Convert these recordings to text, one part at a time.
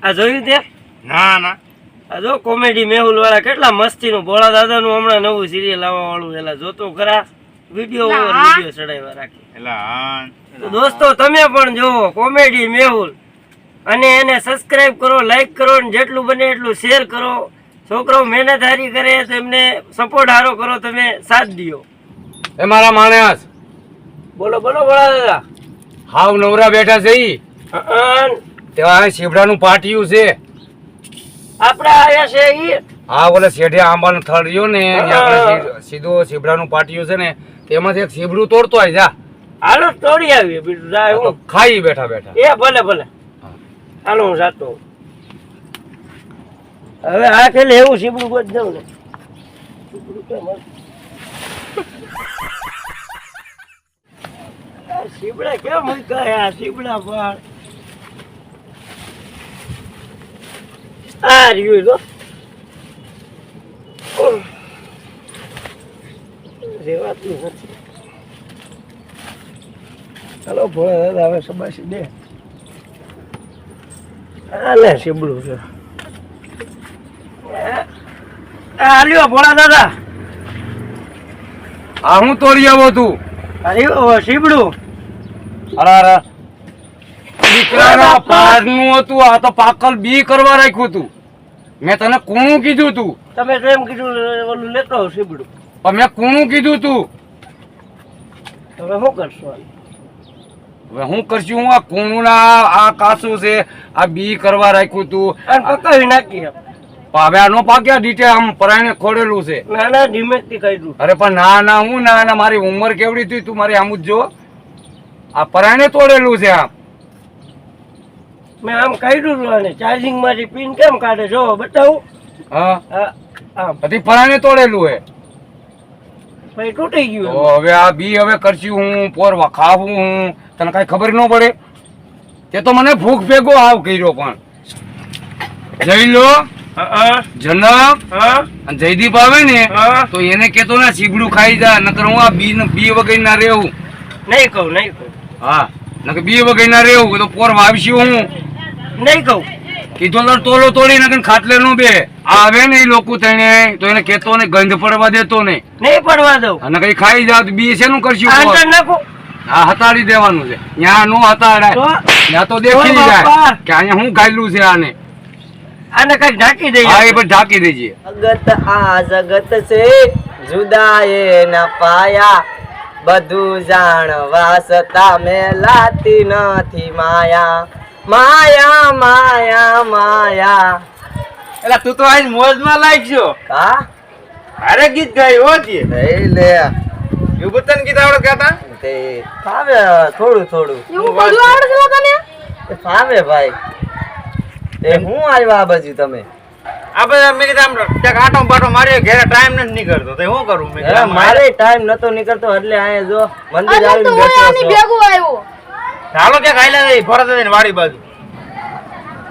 આ જોયું તે? ના ના આ જો કોમેડી મેહુલ વાળા કેટલા મસ્તીનું ભોળા દાદાનું હમણાં નવું સિરિયલ આવવા વાળું એલા જોતો ખરા વિડિયો ઓવર વિડિયો ચડાવ્યા રાખી. તો દોસ્તો તમે પણ જોવો કોમેડી મેહુલ અને એને સબસ્ક્રાઇબ કરો, લાઈક કરો ને જેટલું બને એટલું શેર કરો. છોકરો મહેનત હારી કરે તો એમને સપોર્ટ હારો કરો, તમે સાથ દિયો. એ મારા માણસ બોલો બોલો ભોળા દાદા. હાવ નવરા બેઠા છે ઈ ત્યાં શીબડાનું પાટિયું છે આપડા આયા છે ઈ. હા બોલે શેઢે આંબાનું થળ રહ્યો ને આપણે સીધો શીબડાનું પાટિયું છે ને તેમાંથી એક શીબડું તોડતો આવી જા. હાલો તોડી આવીએ બીજું જાય હું ખાઈ બેઠા બેઠા. એ ભલે ભલે હાલો હું જાતો. હવે આ ખેલે એવું શીબડું ગોત દઉં ને શીબડું કેમ શીબડા કેમ મૂક્યા શીબડા પર આ રહ્યું જો રેવાતું નથી. ચાલો ભોળા દાદા હવે સબાસી દે. લે શીબડું છે હાલ્યો ભોળા દાદા. આ હું તોડી આવો તું શીબડું અરે દીકરાના પારનું હતું. આ તો પાકલ બી કરવા રાખ્યું તું. મેં તને કોનું કીધું તું? તમે તો એમ કીધું ઓલું લેતો આવો શીબડું. પણ મેં કોનું કીધું તું? હવે શું કરશો? હવે હું કરશું? હું આ કોનું ના આ કાસું છે આ બી કરવા રાખ્યું તું અને પકાવી નાખી. હવે આ નો પાક્યા ડીટે આમ પરાયણે ખોડેલું છે. ના ના ધીમે થી કહી દઉં. અરે પણ ના ના હું ના ના મારી ઉંમર કેવડી થઈ તું મારી આમ જ જો આ પરાયણે તોડેલું છે. આમ મેં આમ કાઢ્યું અને ચાર્જિંગ માંથી પિન કેમ કાઢે જો બતાવું. હા આમ પછી પરાયણે તોડેલું હે પછી તૂટી ગયું. તો હવે આ બી હવે કરશું હું પોર ખાવું હું તને કઈ ખબર ન પડે. તે તો મને ભૂખ ભેગો આવ કર્યો. પણ જઈ લો જનક અને જયદીપ આવે ને તો એને કેતો ને શીબડું ખાઈ જા નકર હું આ બી વગર ના રેવું. નહીં કહું નહીં કહું. હા નકર બી વગર ના રેવું તો પોર વાવશું હું નહીં કહું. કીધો તો તોલો તોડી નકર ખાટલે નો બે આવે ને એ લોકો તેને તો એને કેતો ને ગંધ પડવા દેતો નહીં. નહીં પડવા દઉં. અને કઈ ખાઈ જાવ તો બી શેનું કરશું? આંતર નાખો. હા હતાડી દેવાનું છે. ત્યાં નો હતાડાય ત્યાં તો દેખી જાય કે અહીંયા હું ખાયલું છે આને. આને કઈક ઢાંકી દઈએ. હા એ પણ ઢાંકી દેજે. જગત આ જગત છે જુદાએ ન પાયા બધું જાણવા છતાં મેલાતી નથી માયા માયા માયા માયા. એટલે તું તો આજ મોજમાં લાગશો. કા અરે ગીત ગાયું હોતી લઈ લે યુગતન ગીત આવડે કહેતા તે ફાવે થોડું થોડું. એવું બધું આવડે છે તને? તે ફાવે ભાઈ. તે હું આવ્યા આ બાજુ તમે? આપણે મેં કીધું આમ ક્યાંક આટો બાટો માર્યો ઘેરે ટાઈમ નથી નીકળતો તો શું કરું? મેં કીધું મારે ટાઈમ નતો નીકળતો એટલે અહીંયા જો મંદિર અને આવીને તું બેઠો આની છો. ભેગું આવ્યો. ચાલો ક્યાંક આયલા જઈ ભરત જઈને વાડી બાજુ.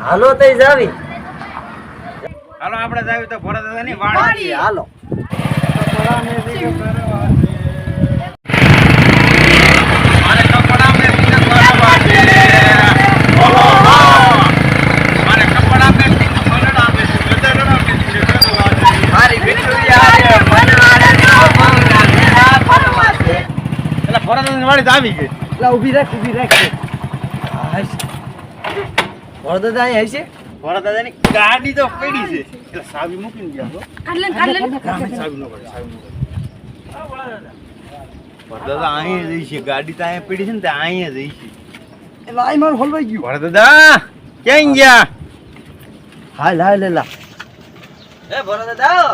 હાલો તઈ જાવી. હાલો આપણે જાવી તો ભરત જઈને વાડી. હાલો મારે કપડા મે તિલક વાળા મારે કપડા મે તિલક વાળા મારી વિક્ટોરિયા એટલે ભરત જઈને વાડી આવી ગઈ. લા ઊભી રાખ વડોદરા અહીં હશે. ભરત દાદાની ગાડી તો પડી છે એટલે સાવી મૂકીને ગયા તો કાઢ લે સાવી નો પડે સાવી નો પડે. ભરત દાદા અહીંયા જઈ છે ગાડી તો અહીંયા પડી છે ને તે અહીંયા જઈ છે. એટલે આઈ મારું હલવાઈ ગયું. ભરત દાદા ક્યાં ગયા? હાલ લા એ ભરત દાદા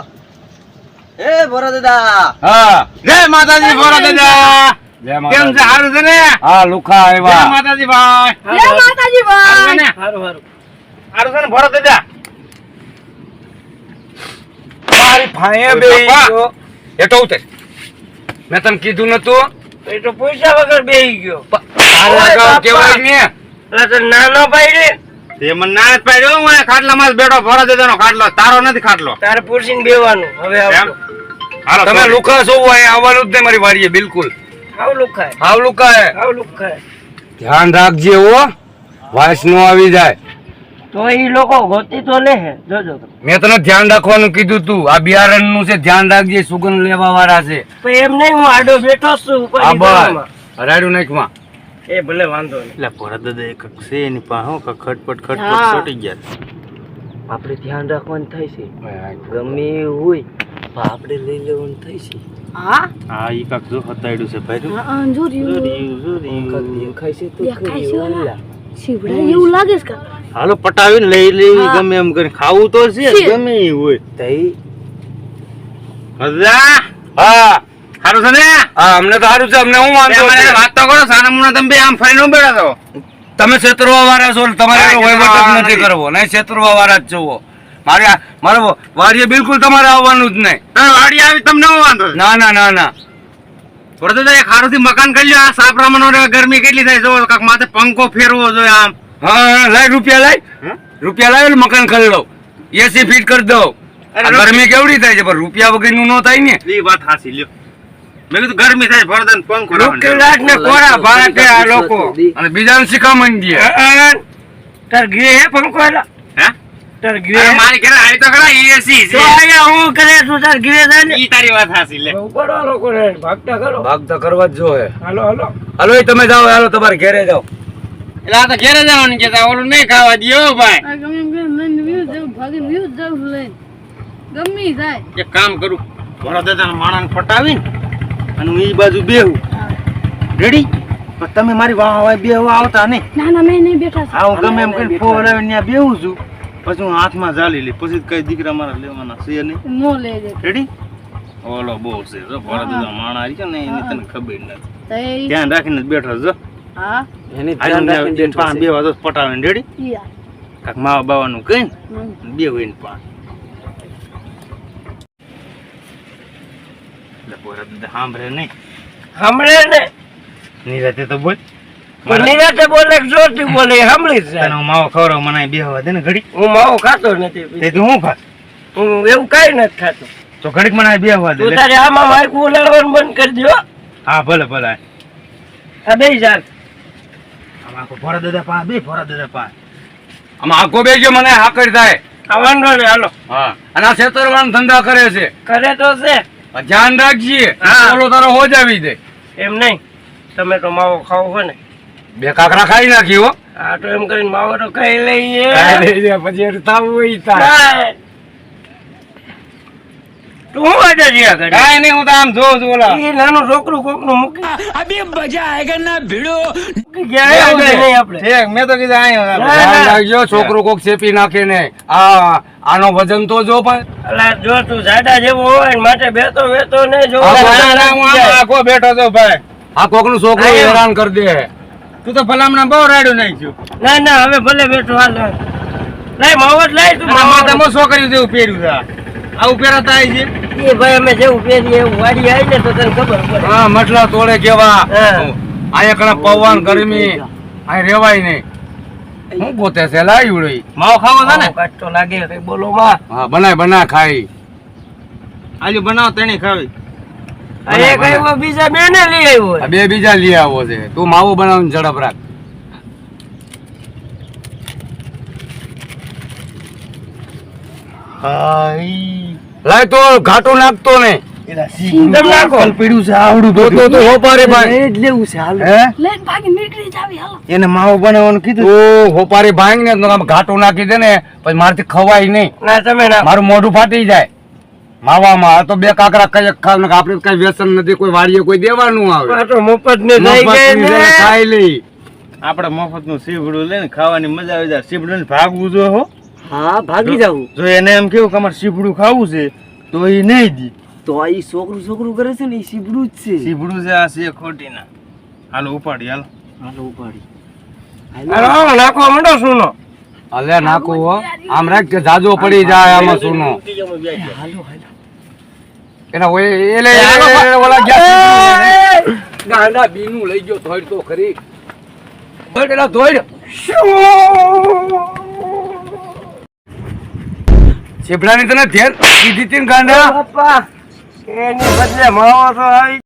એ ભરત દાદા. હા જય માતાજી ભરત દાદા. જય કેમ માતાજી. છે? હારું છે ને? હા લુખા જય આવ્યા. માતાજી ભાઈ. જય માતાજી હારું છે ભાઈ. ને? સારું સારું. હારું છે ને ભરત દાદા? મારી ફાંયે બેહી ગયો. એટો ઉતર. મેં તને કીધું નતું? એ તો પૈસા વગર બેહી ગયો. તારા ગામ કેવાય ને એટલે તો નાનો પાડી તે મને ના જ પાડ્યો. હું ખાટલામાં જ બેઠો. ભરત દાદાનો ખાટલો તારો નથી ખાટલો. તારે પૂછીને બેવાનું. હવે એમ? આવજો. હાલો તમે લુખા છો અહીંયા આવવાનું જ નહીં મારી વાડીએ બિલકુલ. આવ લુખાય હાવ લુખા હે. આવ લુખાય. ધ્યાન રાખજે હો વાસ નો આવી જાય. તો ઈ લોકો ગોતી તો લે હે જોજો તમે. મેં તને ધ્યાન રાખવાનું કીધું તું. આ બિયારણ નું છે, ધ્યાન રાખજે. સુગંધ લેવા વાળા છે. પણ એમ નહીં, હું આડો બેઠો છું આ ઉપાડી બસ કરવામાં. હરાડ્યું નાખમાં. એ ભલે વાંધો નહીં. એટલે ભરત દાદા એક છે એની પાસે હો ખટપટ હા. ખટપટ છોટી ગયા. આપણે ધ્યાન રાખવાનું થાય છે. ગમે એવું હોય તો આપણે લઈ લેવાનું થાય છે. હા હા ઈ કાક જો હતાડ્યું છે ભાઈ. હા, જોર્યું. વખત દેખાય છે તો દેખાય છે ખરી ઓલા. શીવડા એવું લાગે છે કાકા. હાલો પટાવીને લઈ લેવી હા. ગમે એમ કરીને ખાવું તો છે છે. ગમે ઈ હોય. તઈ હજા હા હારું છે ને હા, અમને તો સારું છે. અમને હું વાંધો મને છે? વાત તો કરો સાના મુના તમે બે આમ ફરીને ઉભેલા છો. તમે છેતરવા વાળા છો. તમારે હા, વહીવટ જ નથી નથી. કરવો. નહીં, છેતરવા વાળા જ છો. મારો વાડીએ બિલકુલ તમારે આવવાનું જ નહીં. તમે વાડી આવી તમને હું વાંધો છે? ના ના ના ના. ભરત દાદા એક હારુંથી મકાન કરી લ્યો. આ સાપરામાં ગરમી કેટલી થાય જો કાક માથે પંખો ફેરવો જોઈએ આમ. હા લાય રૂપિયા લાય. હમ? રૂપિયા લાવ એટલે મકાન કરી લઉં. એસી ફીટ કરી દઉં. અરે આ ગરમી કેવડી થાય છે, પણ રૂપિયા વગરનું ન થાય ને. ઈ વાત હાસી લ્યો. મેં કીધું ગરમી થાય ભરત દાદાને પંખો લોકેલાટ ને કોરા ભાડા કે આ લોકો અને બીજાને શીખામણ દે. તાર ઘરે હે પંખો એલા? હે તાર ઘરે અરે હે? મારી ઘરે આવી તો ખરા એસી તો છે. અહીંયા હું કરે છું તાર ઘરે જાય ને? ઈ તારી વાત હાસી લે. ઉપાડો આ લોકોને, ભાગતા કરો. ભાગ તો કરવા જ જોઈએ. હાલો હાલો. હાલો એ તમે જાઓ. હાલો તમારે ઘરે જાઓ. એટલે આ તો ઘેરે જવાનું કે ઓલું નહીં ખાવા દ્યો ભાઈ. આ ગમે એમ કરીને લઈને વ્યૂ જાવ, ભાગીને વ્યૂ જાવ લઈને. ગમે ઈ જાય. એક કામ કરું ભરત દાદાને માણાને પટાવીને અને હું ઈ બાજુ બેહું. રેડી? પણ તમે મારી વાહ બેહવા આવતા નહીં. ના ના મેં નહીં બેઠા છે. હા હું ગમે એમ કરીને ફોવડાવીને ત્યાં બેહું છું. પછી હું હાથમાં ઝાલી લઈ. પછી કઈ દીકરા મારા લેવાના છે નહીં. નો લઈ જાય. રેડી? ઓલો બહુ છે જો ભરત દાદા માણા આવી છે ને એની તને ખબર નથી. તઈ ધ્યાન રાખીને જ બેઠો છો. હા એની હાલ ધ્યાન હું રાખીને ત્યાં પાંચ બે વાતો પટાવીને રેડી? ઈ આ. કાક માવા બાવાનું કહીને હમ. બે હોય ને પાંચ. એટલે ભરત દાદા સાંભળે નહીં. સાંભળે ને? નિરાતે તો બોલ. પણ નિરાતે બોલે કે જોરથી બોલે એ સાંભળી જ જાય. તને હું માવો ખવડાવ મને બેહવા દે ને ઘડી. હું માવો ખાતો નથી. તે તું હું ખાસ? હું એવું કાંઈ નથી ખાતો. તો ઘડીક મને બેહવા દે તું લે. તારે આમાં માયકું ઉલાડવાનું બંધ કરી દો. હા ભલે ભલે. આ બે ચાલ. આમ આખો ભરત દાદા પાંચ બે ભરત દાદા પાંચ. આમાં આખો બેજો મને હાકર થાય. આ વાંધો ને હાલો. હા, અને આ છેતરવાના ધંધા કરે છે. કરે તો છે. આ ધ્યાન રાખજે. હા. ઓલો તારો હોજ આવી દે. એમ નહીં, તમે તો માવો ખાવો હોય ને. બે કાકરા ખાઈ નાખી હો. આ તો એમ કરીને માવો તો ખાઈ લઈએ. પછી તાવું કાંઈ. તું શું વાંચે છે આ ઘડી? કાંઈ નહીં હું તો આમ જોઉં છું ઓલા. ઈ નાનું છોકરું કોકનું મૂકી ગયા એવું છે નહીં આપણે. ઠીક મેં તો કીધું આયો ના, આપણે. ધ્યાન રાખજો. છોકરો કોક ચેપી નાખે ને. આનો વજન તો જો પણ. અલા જો તું જાડા જેવો હોય ને માટે બેતો વેતો નહીં જો. આ ના, ના, હું આમ આખો બેઠો છું ભાઈ. આ કોક નું છોકરો હા, એમ. હેરાન કરી દે. તું તો ભલામણા બહુ રાડ્યું નાખ્યું. ના ના હવે ભલે બેઠો હાલ લાય માવો જ લાય તું અને માવો. માથામાં છોકરી જેવું પહેર્યું છે આ. આવું પહેરાતા આવી છે. એ ભાઈ અમે જેવું પહેરીએ એવું વાડી આવી ને તો તને ખબર પડે. હા, મટલા તોડે કેવા. હા. અહીંયા કણે પવન ગરમી અહીં રેવાય નહીં. હું પોતે છે લાવ્યું રે. માવો ખાવો છે ને? માવો કાઢતો લાગે કઈ બોલો માં. હા, બનાય ખાઈ. આલુ બનાવો તેની ખાવી. આ એક આવ્યો બીજા બે ને લઈ આવ્યો આ બે બીજા લઈ આવો છે. તું માવો બનાવવાની ઝડપ રાખ. હાઈ. લાય તો ઘાટો નાખતો ને. એલા તમે નાખો. પડ્યું છે આવડું તો હોપારી ભાઈ. એ જ લેવું છે હાલ. હે લઈને ભાગીને નીકળી જાવી હાલો. એને માવો બનાવવાનું કીધું. તું હોપારી ભાંગ ને તો આમ ઘાટો નાખી દે ને પછી મારથી ખવાય નહીં. ના તમે ના મારું મોઢું ફાટી જાય માવામાં. આ તો બે કાકરા કઈ ખાવ ને આપણે કઈ વ્યસન નથી. કોઈ વાડીએ કોઈ દેવાનું આવે. આ તો મફત ને થઈ ગઈ મફતની છે, ને. ખાઈ લઈ. આપણે મફત નું સીવડું લઈને ખાવાની મજા આવી જાય. સીવડું ને ભાગવું જોઈએ હો. હા ભાગી જાવું. જો એને એમ કેવું કે અમારે સીવડું ખાવું છે તો એ નહીં દી. તો આ ઈ છોકરું કરે છે ને ઈ સીબડું જ છે. સીવડું છે આ છે ખોટી ના. હાલો ઉપાડી હાલો. હાલો ઉપાડી. હાલો, હાલો, નાખવા માંડો સુનો. અલે નાખો હો. આમ રાખ કે જાજો પડી જાય આમાં સુનો. હાલો હાલો. એના ઓય એલે ઓલા ગયા ગાંડા બીનું લઈ ગયો. ધોઈડ તો ખરી. ધોઈડ એલા ધોઈડ. ચેપડાની તને ધ્યાન કીધી તી ને ગાંડા. બાપા એની બદલે માવો તો આવી